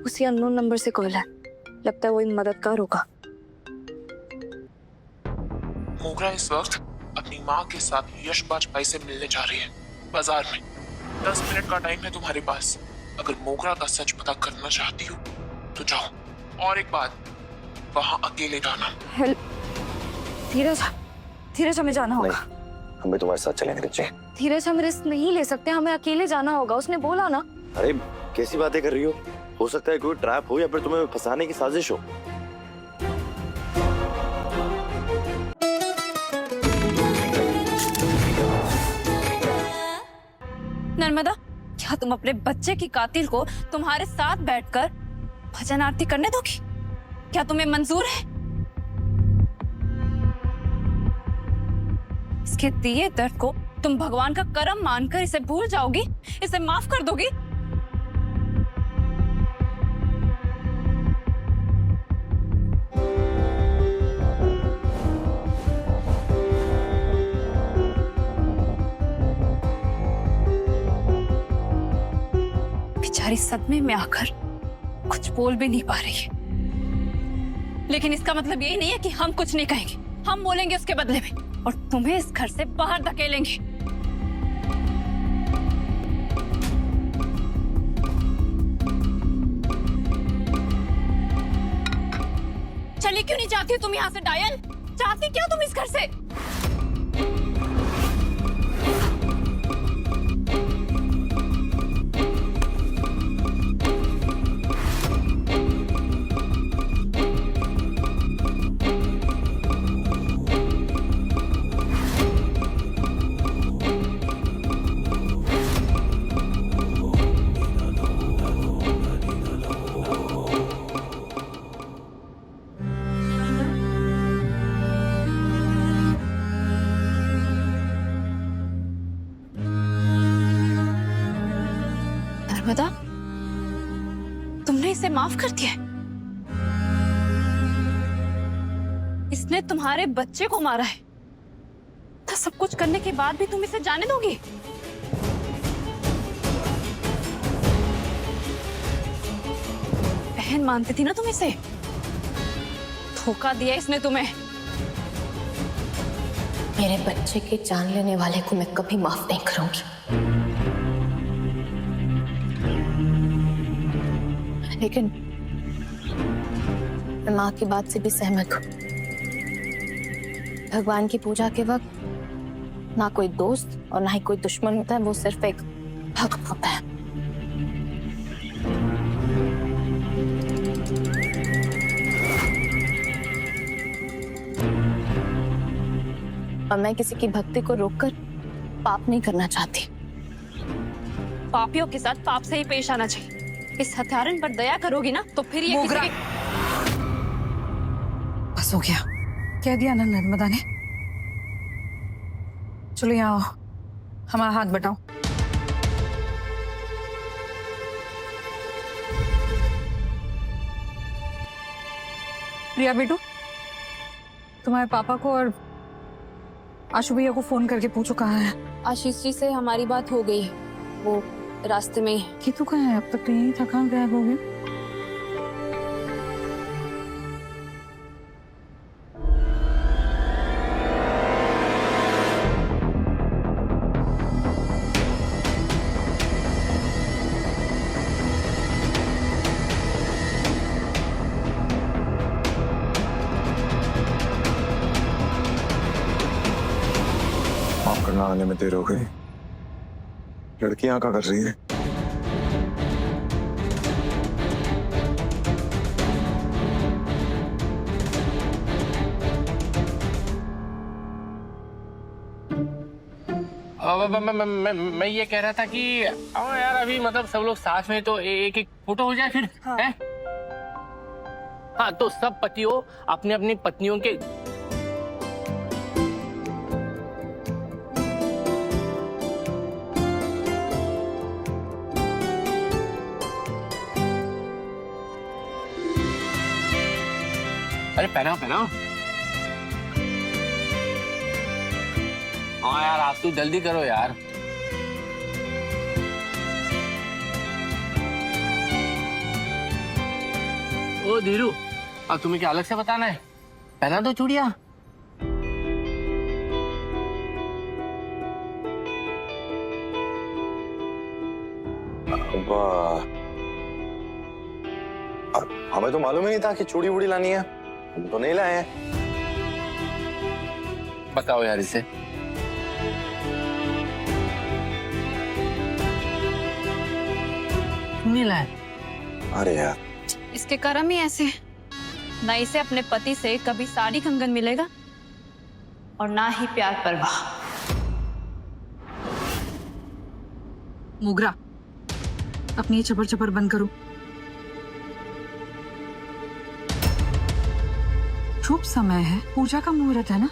उसी unknown number से call है, लगता है वही मददगार होगा। मोगरा इस वक्त अपनी माँ के साथ यशबाज भाई से मिलने जा रही है बाजार में। 10 मिनट का टाइम है तुम्हारे पास। अगर मोगरा का सच पता करना चाहती हो तो जाओ। और एक बात, वहां अकेले जाना। धीरज, धीरज हमें जाना होगा। हम भी तुम्हारे साथ चलेंगे रिची। धीरज हम रिस्क नहीं ले सकते, हमें अकेले जाना होगा, उसने बोला ना। अरे कैसी बातें कर रही हो सकता है कोई ट्रैप हो या फिर तुम्हें फंसाने की साजिश हो। नर्मदा, क्या तुम अपने बच्चे की कातिल को तुम्हारे साथ बैठकर भजन आरती करने दोगी? क्या तुम्हें मंजूर है? इसके दिए दर्द को तुम भगवान का करम मानकर इसे भूल जाओगी, इसे माफ कर दोगी? बेचारी सदमे में आकर कुछ बोल भी नहीं पा रही है, लेकिन इसका मतलब ये नहीं है कि हम कुछ नहीं कहेंगे। हम बोलेंगे उसके बदले में और तुम्हें इस घर से बाहर धकेलेंगे। चली क्यों नहीं जाती हो तुम यहाँ से डायन? चाहती क्या तुम इस घर से? नर्मदा, तुमने इसे माफ कर दिया? इसने तुम्हारे बच्चे को मारा है, तो सब कुछ करने के बाद भी तुम इसे जाने दोगी? बहन मानती थी ना तुम इसे, धोखा दिया इसने तुम्हें। मेरे बच्चे के जान लेने वाले को मैं कभी माफ नहीं करूंगी। लेकिन मैं माँ की बात से भी सहमत हूँ। भगवान की पूजा के वक्त ना कोई दोस्त और ना ही कोई दुश्मन होता है, वो सिर्फ एक भक्त होता है। और मैं किसी की भक्ति को रोककर पाप नहीं करना चाहती। पापियों के साथ पाप से ही पेश आना चाहिए। इस हत्यारन पर दया करोगी ना तो फिर ये मोगरा, बस हो गया। कह दिया ना नर्मदा ने। चलो यहाँ आओ, हमारा हाथ बटाओ। प्रिया बेटू, तुम्हारे पापा को और आशु भैया को फोन करके पूछो कहाँ है। आशीष जी से हमारी बात हो गई, वो रास्ते में ही। कि तू कहाँ है? अब तक तो यही थकान गायब हो गया। माफ करना, आने में देर हो गई। लड़कियां क्या कर रही है? मैं ये कह रहा था कि यार अभी मतलब सब लोग साथ में तो एक एक फोटो हो जाए फिर। हाँ। है? हाँ तो सब पतियों अपने अपनी पत्नियों के अरे पहनाओ पहनाओ। हाँ यार आप तो जल्दी करो यार। ओ धीरू, अब तुम्हें क्या अलग से बताना है? पहना दो चूड़िया। वाह, हमें तो मालूम ही नहीं था कि चूड़ी वूड़ी लानी है। हम तो नहीं लाए हैं। बताओ यार इसे। नहीं लाए? अरे यार, इसके कर्म ही ऐसे हैं। ना इसे अपने पति से कभी साड़ी कंगन मिलेगा और ना ही प्यार परवाह। मोगरा, अपनी ये चपर चपर बंद करो। शुभ समय है, पूजा का मुहूर्त है ना।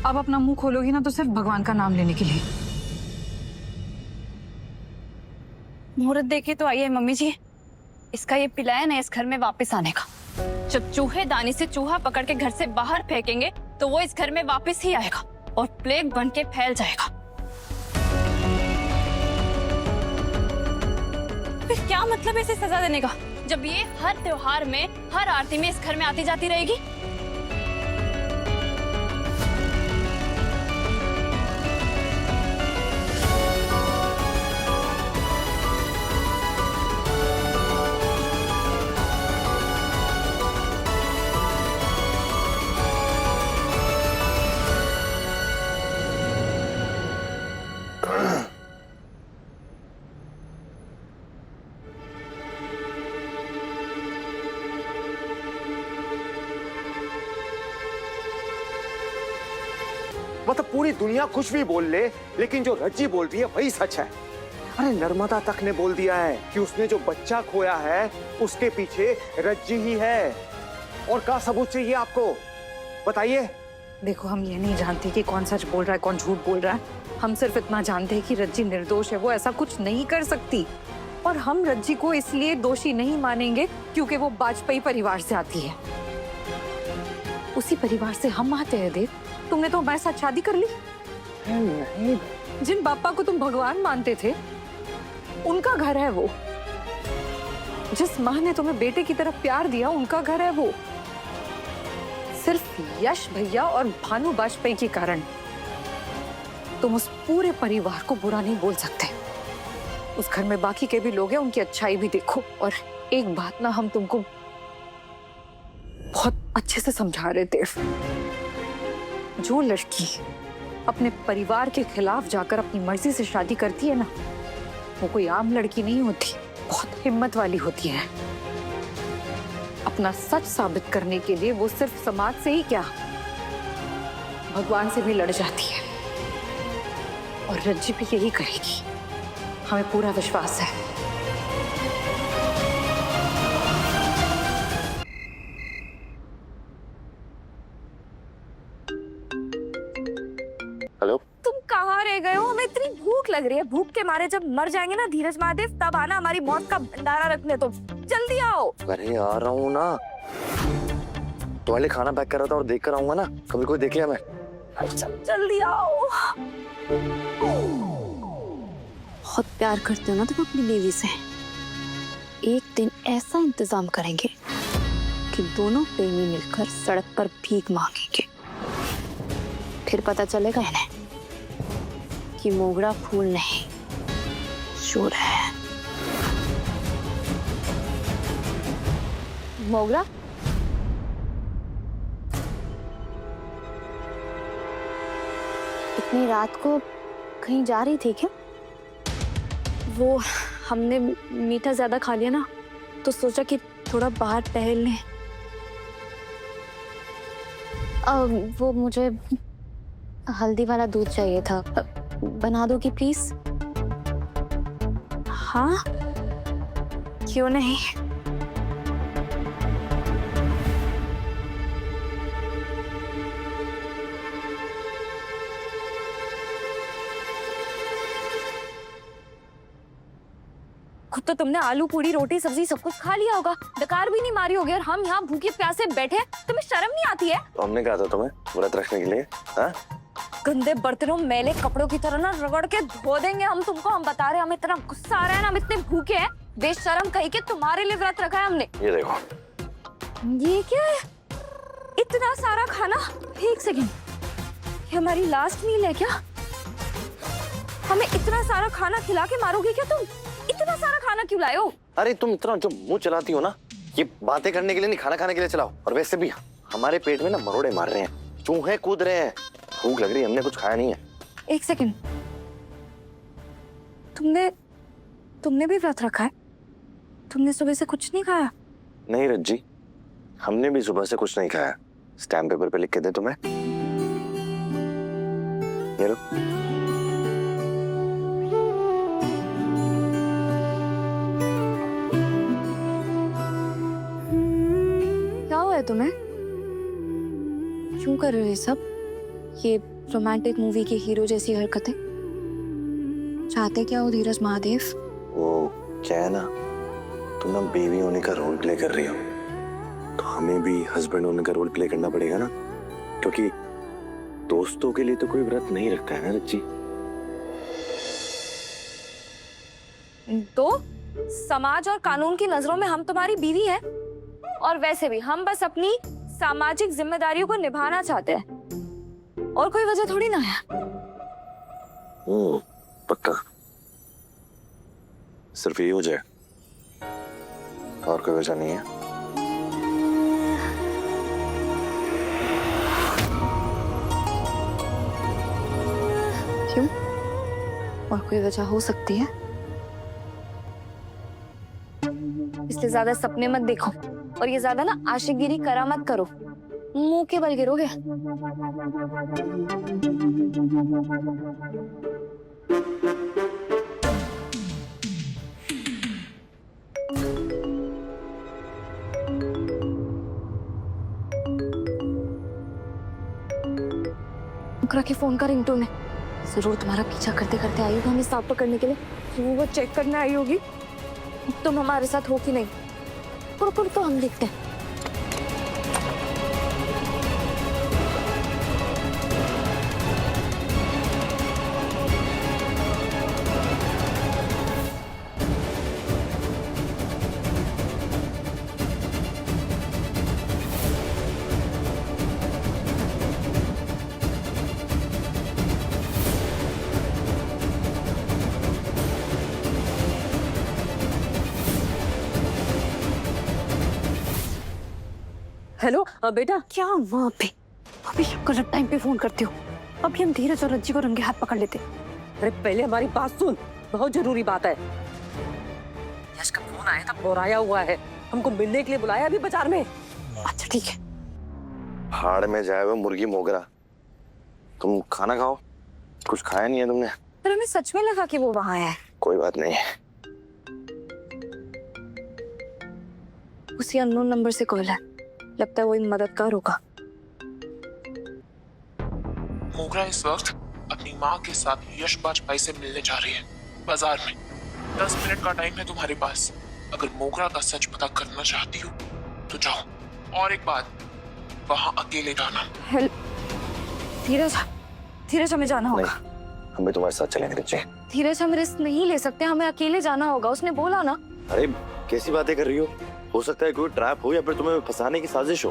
अब अपना मुंह खोलोगी ना तो सिर्फ भगवान का नाम लेने के लिए। मुहूर्त देखे तो आई है मम्मी जी। इसका ये प्लान है इस घर में वापस आने का। जब चूहे दानी से चूहा पकड़ के घर से बाहर फेंकेंगे तो वो इस घर में वापस ही आएगा और प्लेग बन के फैल जाएगा। फिर क्या मतलब है इसे सजा देने का, जब ये हर त्योहार में, हर आरती में इस घर में आती जाती रहेगी। मतलब पूरी दुनिया कुछ भी बोल ले, लेकिन जो रज्जी बोल रही है वही सच है। अरे नर्मदा तक ने बोल दिया है कि उसने जो बच्चा खोया है उसके पीछे रज्जी ही है। और क्या सबूत चाहिए आपको, बताइए। देखो, हम ये नहीं जानते कि कौन सच बोल रहा है कौन झूठ बोल रहा है। हम सिर्फ इतना जानते हैं कि रज्जी निर्दोष है, वो ऐसा कुछ नहीं कर सकती। और हम रज्जी को इसलिए दोषी नहीं मानेंगे क्योंकि वो वाजपेयी परिवार से आती है। उसी परिवार से हम आते हैं। देव, तुमने तो हमारे साथ शादी कर ली। नहीं, जिन बापा को तुम भगवान मानते थे उनका घर है वो। जिस माँ ने तुम्हें बेटे की तरफ प्यार दिया उनका घर है वो। सिर्फ यश भैया और भानु वाजपेयी के कारण तुम उस पूरे परिवार को बुरा नहीं बोल सकते। उस घर में बाकी के भी लोग हैं, उनकी अच्छाई भी देखो। और एक बात ना, हम तुमको बहुत अच्छे से समझा रहे थे। जो लड़की अपने परिवार के खिलाफ जाकर अपनी मर्जी से शादी करती है ना, वो कोई आम लड़की नहीं होती, बहुत हिम्मत वाली होती है। अपना सच साबित करने के लिए वो सिर्फ समाज से ही क्या, भगवान से भी लड़ जाती है। और रज्जी भी यही करेगी, हमें पूरा विश्वास है। हेलो, तुम कहाँ रह गए हो? हमें इतनी भूख लग रही है। भूख के मारे जब मर जाएंगे ना धीरज महादेव, तब आना हमारी मौत का भंडारा रखने। तो जल्दी आओ। अरे आ रहा हूँ ना। तुम्हारे लिए खाना पैक कर रहा था और देख कर आऊंगा ना, कभी कोई देख लिया मैं। अच्छा जल्दी आओ। बहुत प्यार करते हो ना तुम अपनी बीवी से। एक दिन ऐसा इंतजाम करेंगे कि दोनों प्रेमी मिलकर सड़क पर भीख मांगेंगे। फिर पता चलेगा इन्हें कि मोगरा फूल नहीं, चोर है। मोगरा, इतनी रात को कहीं जा रही थी क्या? वो हमने मीठा ज्यादा खा लिया ना, तो सोचा कि थोड़ा बाहर टहल लें। वो मुझे हल्दी वाला दूध चाहिए था, बना दोगी प्लीज? हाँ, क्यों नहीं। खुद तो तुमने आलू पूरी रोटी सब्जी सब कुछ खा लिया होगा, डकार भी नहीं मारी होगी, और हम यहाँ भूखे प्यासे बैठे। तुम्हें शर्म नहीं आती है? तो हमने कहा था तुम्हें व्रत रखने के लिए। हाँ, गंदे बर्तनों मैले कपड़ों की तरह ना रगड़ के धो देंगे हम तुमको। हम बता रहे हैं, हमें इतना गुस्सा आ रहा है ना, हम इतने भूखे हैं। बेशरम कहीं के तुम्हारे लिए व्रत रखा है हमने। ये देखो, ये क्या है? इतना सारा खाना? एक सेकेंड, ये हमारी लास्ट मील है क्या? हमें इतना सारा खाना खिला के मारोगे क्या तुम? इतना सारा खाना क्यों लाए हो? अरे तुम इतना जो मुंह चलाती हो ना, ये बातें करने के लिए नहीं, खाना खाने के लिए चलाओ। और वैसे भी हमारे पेट में ना मरोड़े मार रहे हैं, चूहे कूद रहे हैं, भूख लग रही है, हमने कुछ खाया नहीं है। एक सेकेंड, तुमने भी व्रत रखा है? तुमने सुबह से कुछ नहीं खाया? नहीं रज्जी, हमने भी सुबह से कुछ नहीं खाया। स्टैम्प पेपर पे लिख के दे तुम्हें, ये लो। क्या हुआ है तुम्हें? क्यों कर रहे हो ये सब? ये रोमांटिक मूवी के हीरो जैसी हरकतें? चाहते क्या हो धीरज महादेव? वो क्या है ना, तुम ना बेबी होने का रोल प्ले कर रही हो, तो हमें भी हस्बैंड होने का रोल प्ले करना पड़ेगा ना, क्योंकि दोस्तों के लिए तो कोई व्रत नहीं रखता है ना रज्जी। तो समाज और कानून की नजरों में हम तुम्हारी बीवी है, और वैसे भी हम बस अपनी सामाजिक जिम्मेदारियों को निभाना चाहते हैं, और कोई वजह थोड़ी ना है। पक्का सिर्फ ये हो जाए, और कोई वजह नहीं है। क्यों? और कोई वजह हो सकती है? इसलिए ज्यादा सपने मत देखो, और ये ज्यादा ना आशिकगिरी करा मत करो, मुंह के बल गिरोगे। मुकरा के फोन का रिंगटोन है, जरूर तुम्हारा पीछा करते करते आई होगी हमें सांप पकड़ने के लिए। वो चेक करने आई होगी तुम हमारे साथ हो कि नहीं। रुको तो हम देखते हैं। हेलो बेटा, क्या वहाँ पे? अभी गलत टाइम पे फोन करते हो। अभी हम धीरज और रज्जी को रंगे हाथ पकड़ लेते। अरे पहले हमारी बात सुन, बहुत जरूरी बात है। यश का फोन आया था, बोराया हुआ है, हमको मिलने के लिए बुलाया अभी बाजार में। अच्छा ठीक है। भाड़ में जाए हुए मुर्गी मोगरा, तुम खाना खाओ, कुछ खाया नहीं है तुमने। पर हमें सच में लगा कि वो वहां है। कोई बात नहीं है। उसी अननोन नंबर से कॉल है, लगता है वही मददगार होगा। मोगरा इस वक्त अपनी माँ के साथ यशबाज भाई से मिलने जा रही है बाजार में। 10 मिनट का टाइम है तुम्हारे पास। अगर मोगरा का सच पता करना चाहती हो तो जाओ। और एक बात, वहां अकेले जाना। धीरज हमें जाना होगा। नहीं, हम भी तुम्हारे साथ चलेंगे रज्जी। धीरज हम रिस्क नहीं ले सकते, हमें अकेले जाना होगा, उसने बोला ना। अरे कैसी बातें कर रही हो सकता है कोई ट्रैप हो या फिर तुम्हें फंसाने की साजिश हो।